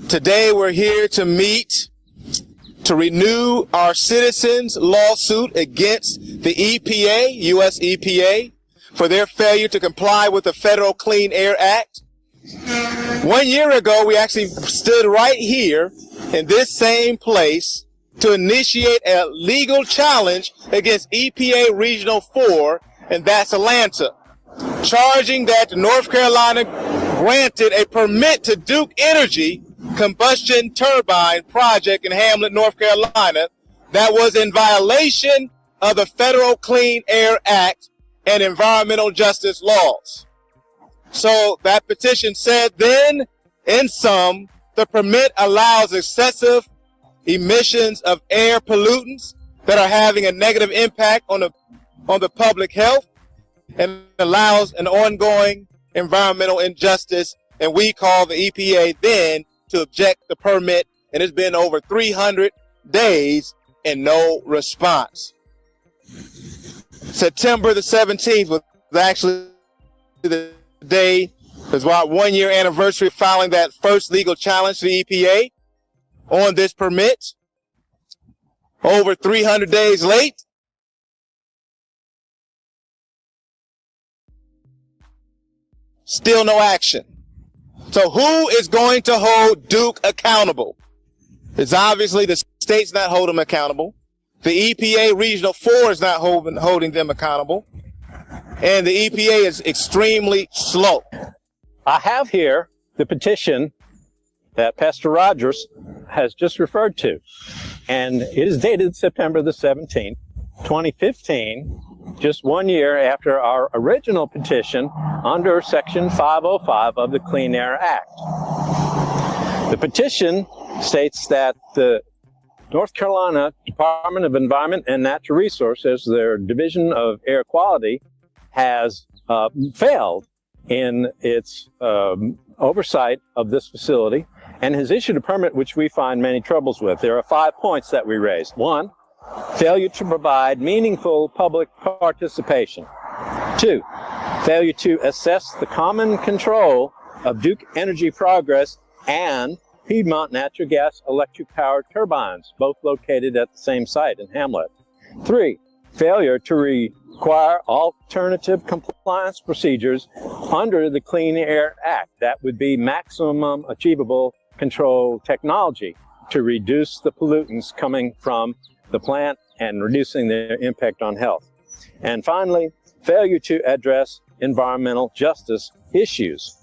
Today we're here to meet to renew our citizens' lawsuit against the EPA, U.S. EPA, for their failure to comply with the Federal Clean Air Act. 1 year ago, we actually stood right here in this same place to initiate a legal challenge against EPA Regional 4, and that's Atlanta, charging that North Carolina granted a permit to Duke Energy combustion turbine project in Hamlet, North Carolina, that was in violation of the Federal Clean Air Act and environmental justice laws. So that petition said then, in sum, the permit allows excessive emissions of air pollutants that are having a negative impact on the public health and allows an ongoing environmental injustice. And we called the EPA then to object the permit, and it's been over 300 days and no response. September the 17th was actually the day, it was our 1 year anniversary of filing that first legal challenge to the EPA on this permit. Over 300 days late, still no action. So who is going to hold Duke accountable? It's obviously the state's not holding them accountable. The EPA Regional 4 is not holding them accountable. And the EPA is extremely slow. I have here the petition that Pastor Rogers has just referred to. And it is dated September the 17th, 2015, just 1 year after our original petition under Section 505 of the Clean Air Act. The petition states that the North Carolina Department of Environment and Natural Resources, their Division of Air Quality, has failed in its oversight of this facility and has issued a permit which we find many troubles with. There are 5 points that we raised. 1, failure to provide meaningful public participation. 2, failure to assess the common control of Duke Energy Progress and Piedmont Natural Gas Electric Power Turbines, both located at the same site in Hamlet. 3, failure to require alternative compliance procedures under the Clean Air Act. That would be maximum achievable control technology to reduce the pollutants coming from the plant and reducing their impact on health. And finally, failure to address environmental justice issues.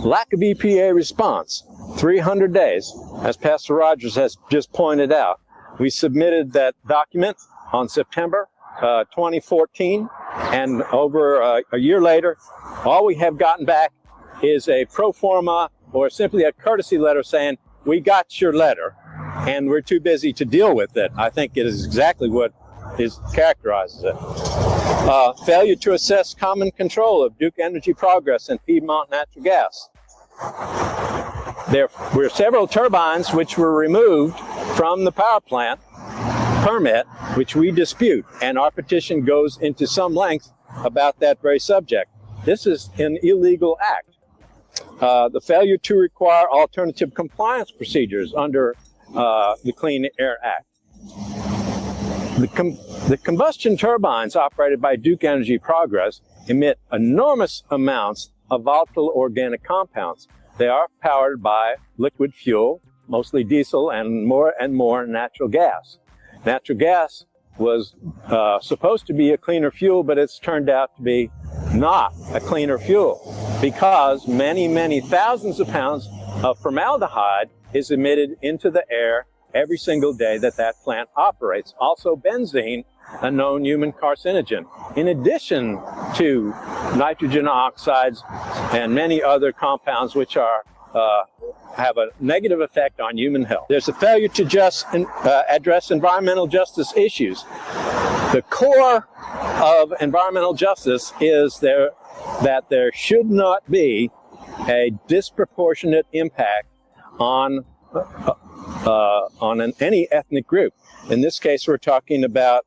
Lack of EPA response, 300 days, as Pastor Rogers has just pointed out. We submitted that document on September 2014, and over a year later, all we have gotten back is a pro forma or simply a courtesy letter saying, we got your letter, and we're too busy to deal with it. I think it is exactly what characterizes it. Failure to assess common control of Duke Energy Progress and Piedmont Natural Gas. There were several turbines which were removed from the power plant permit, which we dispute, and our petition goes into some length about that very subject. This is an illegal act. The failure to require alternative compliance procedures under the Clean Air Act. The combustion turbines operated by Duke Energy Progress emit enormous amounts of volatile organic compounds. They are powered by liquid fuel, mostly diesel, and more natural gas. Natural gas was supposed to be a cleaner fuel, but it's turned out to be not a cleaner fuel because many thousands of pounds of formaldehyde is emitted into the air every single day that plant operates. Also benzene, a known human carcinogen, in addition to nitrogen oxides and many other compounds which are have a negative effect on human health. There's a failure to address environmental justice issues. The core of environmental justice is that there should not be a disproportionate impact on any ethnic group. In this case, we're talking about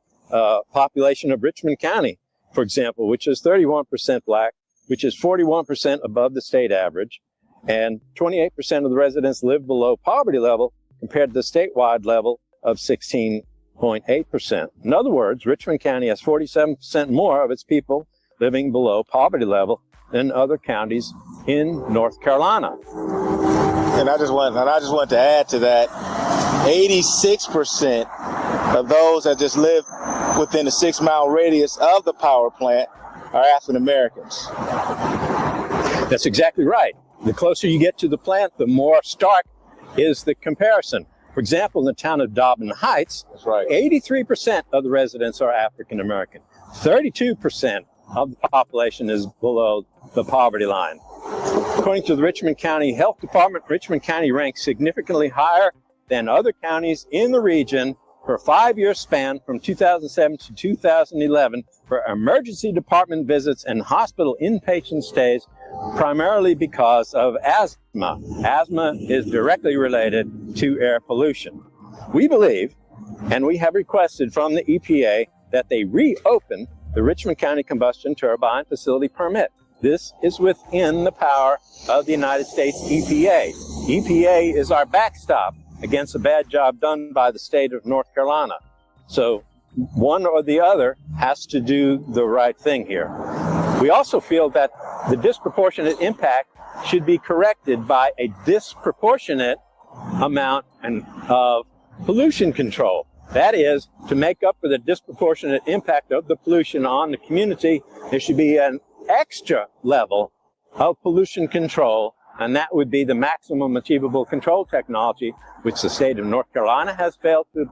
population of Richmond County, for example, which is 31% black, which is 41% above the state average. and 28% of the residents live below poverty level compared to the statewide level of 16.8%. In other words, Richmond County has 47% more of its people living below poverty level than other counties in North Carolina. And I just want to add to that, 86% of those that just live within a 6-mile radius of the power plant are African Americans. That's exactly right. The closer you get to the plant, the more stark is the comparison. For example, in the town of Dobbin Heights, That's right. 83% of the residents are African American. 32% of the population is below the poverty line. According to the Richmond County Health Department, Richmond County ranks significantly higher than other counties in the region for a 5-year span from 2007 to 2011 for emergency department visits and hospital inpatient stays, primarily because of asthma. Asthma is directly related to air pollution. We believe, and we have requested from the EPA, that they reopen the Richmond County Combustion Turbine Facility Permit. This is within the power of the United States EPA. EPA is our backstop against a bad job done by the state of North Carolina. So one or the other has to do the right thing here. We also feel that the disproportionate impact should be corrected by a disproportionate amount of pollution control. That is, to make up for the disproportionate impact of the pollution on the community, there should be an extra level of pollution control, and that would be the maximum achievable control technology, which the state of North Carolina has failed to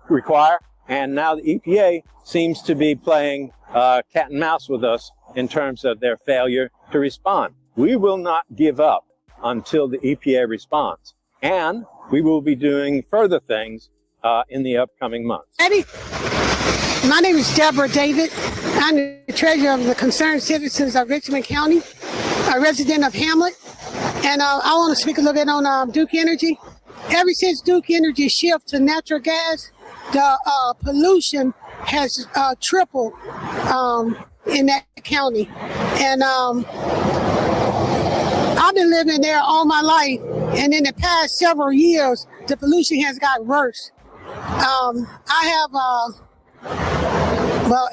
require, and now the EPA seems to be playing cat and mouse with us in terms of their failure to respond. We will not give up until the EPA responds, and we will be doing further things in the upcoming months. Eddie, my name is Debra David. I'm the treasurer of the Concerned Citizens of Richmond County, a resident of Hamlet, and I want to speak a little bit on Duke Energy. Ever since Duke Energy shifted to natural gas, the pollution has tripled in that county. And I've been living there all my life, and in the past several years, the pollution has got worse. I have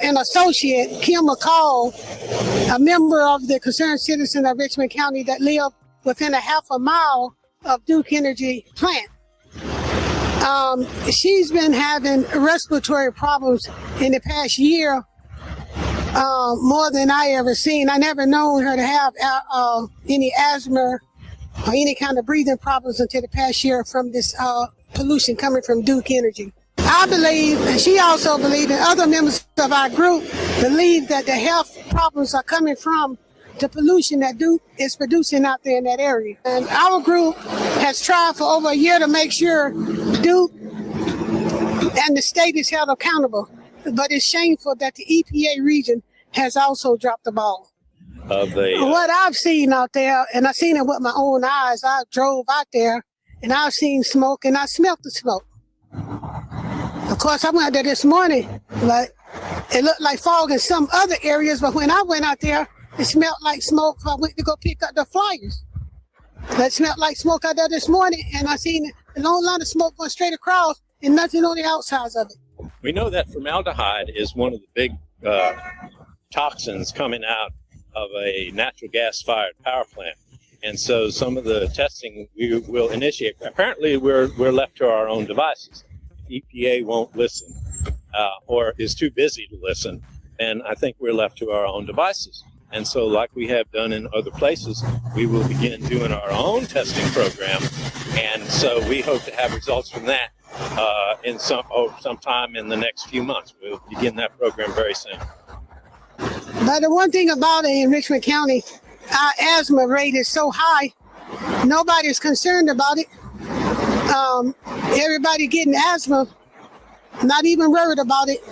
an associate, Kim McCall, a member of the Concerned Citizen of Richmond County that live within a half a mile of Duke Energy plant. She's been having respiratory problems in the past year, more than I ever seen. I never known her to have any asthma or any kind of breathing problems until the past year from this pollution coming from Duke Energy. I believe, and she also believes, and other members of our group believe, that the health problems are coming from the pollution that Duke is producing out there in that area. And our group has tried for over a year to make sure Duke and the state is held accountable. But it's shameful that the EPA region has also dropped the ball. What I've seen out there, and I've seen it with my own eyes, I drove out there and I've seen smoke and I smelled the smoke. Of course, I went out there this morning, but it looked like fog in some other areas. But when I went out there, it smelled like smoke. I went to go pick up the flyers. That smelled like smoke out there this morning, and I seen a long line of smoke going straight across and nothing on the outsides of it. We know that formaldehyde is one of the big toxins coming out of a natural gas-fired power plant. And so some of the testing we will initiate. Apparently, we're left to our own devices. EPA won't listen or is too busy to listen, and I think we're left to our own devices. And so, like we have done in other places, we will begin doing our own testing program. And so we hope to have results from that sometime in the next few months. We'll begin that program very soon. But the one thing about it in Richmond County, our asthma rate is so high, nobody's concerned about it. Everybody getting asthma, not even worried about it.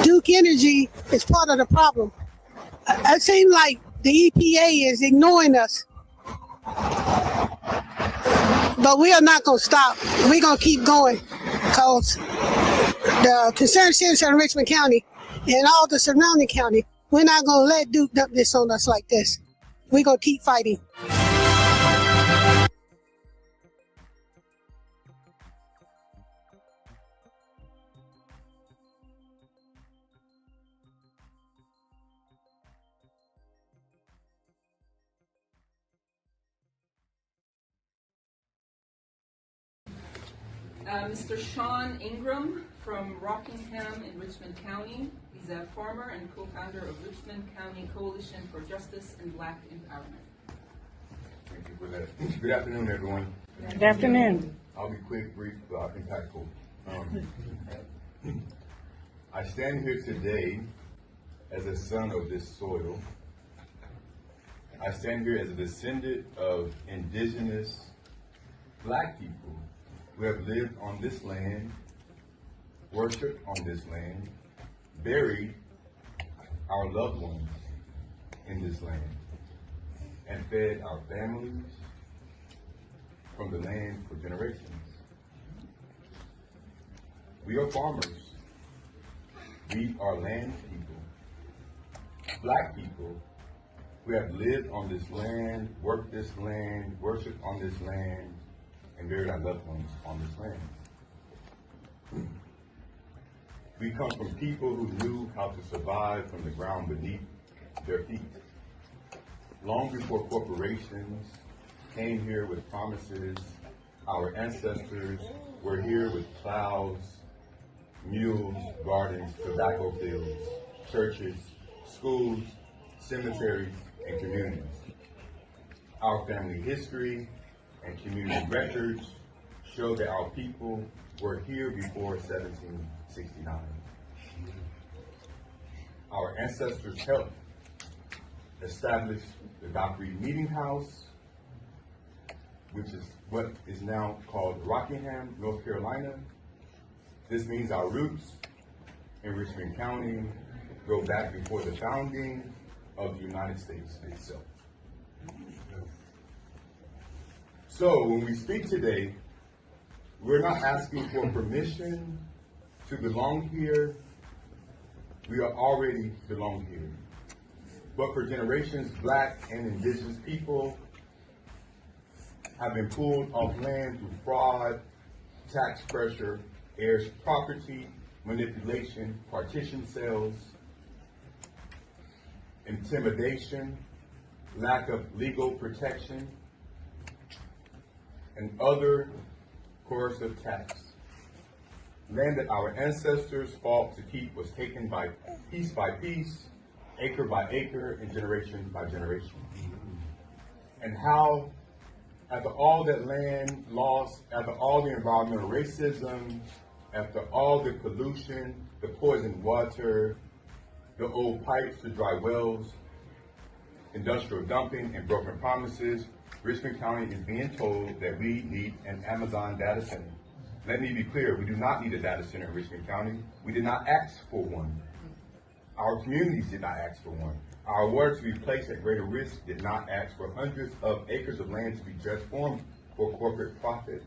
Duke Energy is part of the problem. It seems like the EPA is ignoring us. But we are not going to stop. We're going to keep going, because the Concerned Citizens of Richmond County and all the surrounding county, we're not going to let Duke dump this on us like this. We're going to keep fighting. Mr. Sean Ingram from Rockingham in Richmond County. He's a farmer and co-founder of Richmond County Coalition for Justice and Black Empowerment. Thank you for that. Good afternoon, everyone. Good afternoon. I'll be quick, brief, impactful. I stand here today as a son of this soil. I stand here as a descendant of indigenous Black people who have lived on this land, worshiped on this land, buried our loved ones in this land, and fed our families from the land for generations. We are farmers. We are land people, Black people who have lived on this land, worked this land, worshiped on this land, and buried our loved ones on this land. We come from people who knew how to survive from the ground beneath their feet. Long before corporations came here with promises, our ancestors were here with plows, mules, gardens, tobacco fields, churches, schools, cemeteries, and communities. Our family history and community records show that our people were here before 1769. Our ancestors helped establish the Dock Reed Meeting House, which is what is now called Rockingham, North Carolina. This means our roots in Richmond County go back before the founding of the United States itself. So when we speak today, we're not asking for permission to belong here. We are already belong here. But for generations, Black and indigenous people have been pulled off land through fraud, tax pressure, heirs property, manipulation, partition sales, intimidation, lack of legal protection, and other coercive tax. Land that our ancestors fought to keep was taken by piece, acre by acre, and generation by generation. And how, after all that land lost, after all the environmental racism, after all the pollution, the poisoned water, the old pipes, the dry wells, industrial dumping, and broken promises, Richmond County is being told that we need an Amazon data center. Let me be clear, we do not need a data center in Richmond County. We did not ask for one. Our communities did not ask for one. Our water to be placed at greater risk did not ask for hundreds of acres of land to be transformed for corporate profit.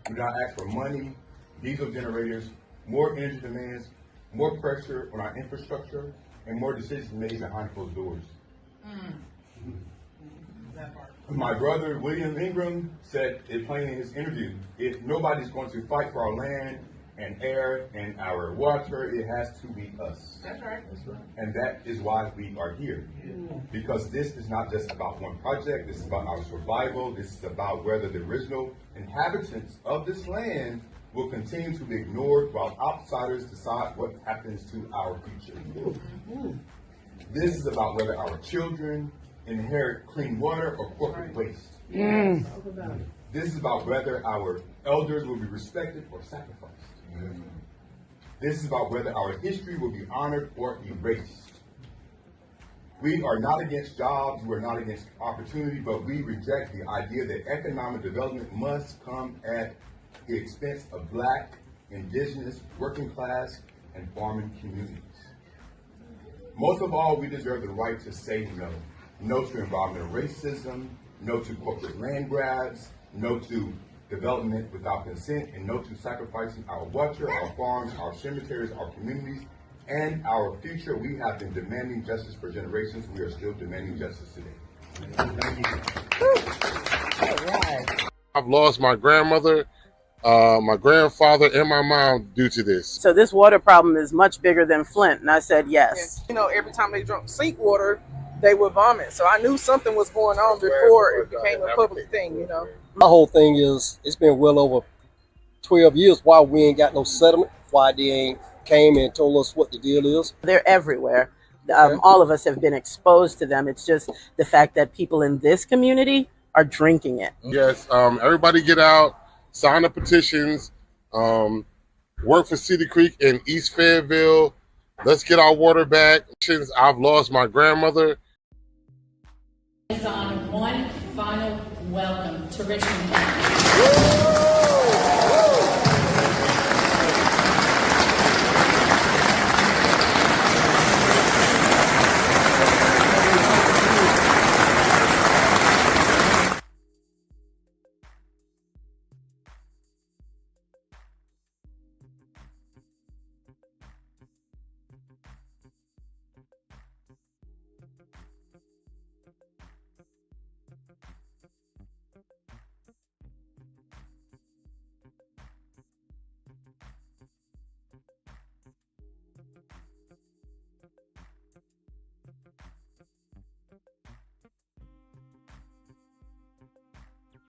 We did not ask for money, diesel generators, more energy demands, more pressure on our infrastructure, and more decisions made behind closed doors. My brother, William Ingram, said it plain in his interview, if nobody's going to fight for our land and air and our water, it has to be us. That's right. And that is why we are here. Because this is not just about one project, this is about our survival, this is about whether the original inhabitants of this land will continue to be ignored while outsiders decide what happens to our future. This is about whether our children inherit clean water or corporate waste. This is about whether our elders will be respected or sacrificed. This is about whether our history will be honored or erased. We are not against jobs, we are not against opportunity, but we reject the idea that economic development must come at the expense of Black, indigenous, working class, and farming communities. Most of all, we deserve the right to say no. No to environmental racism, no to corporate land grabs, no to development without consent, and no to sacrificing our water, our farms, our cemeteries, our communities, and our future. We have been demanding justice for generations. We are still demanding justice today. I've lost my grandmother, my grandfather, and my mom due to this. So this water problem is much bigger than Flint, and I said yes. You know, every time they drank sink water, they would vomit. So I knew something was going on before it became a public thing, you know. My whole thing is, it's been well over 12 years why we ain't got no settlement, why they ain't came and told us what the deal is. They're everywhere. All of us have been exposed to them. It's just the fact that people in this community are drinking it. Yes, everybody get out, sign the petitions, work for City Creek in East Fayetteville. Let's get our water back. Since I've lost my grandmother. On one final welcome to Richmond County.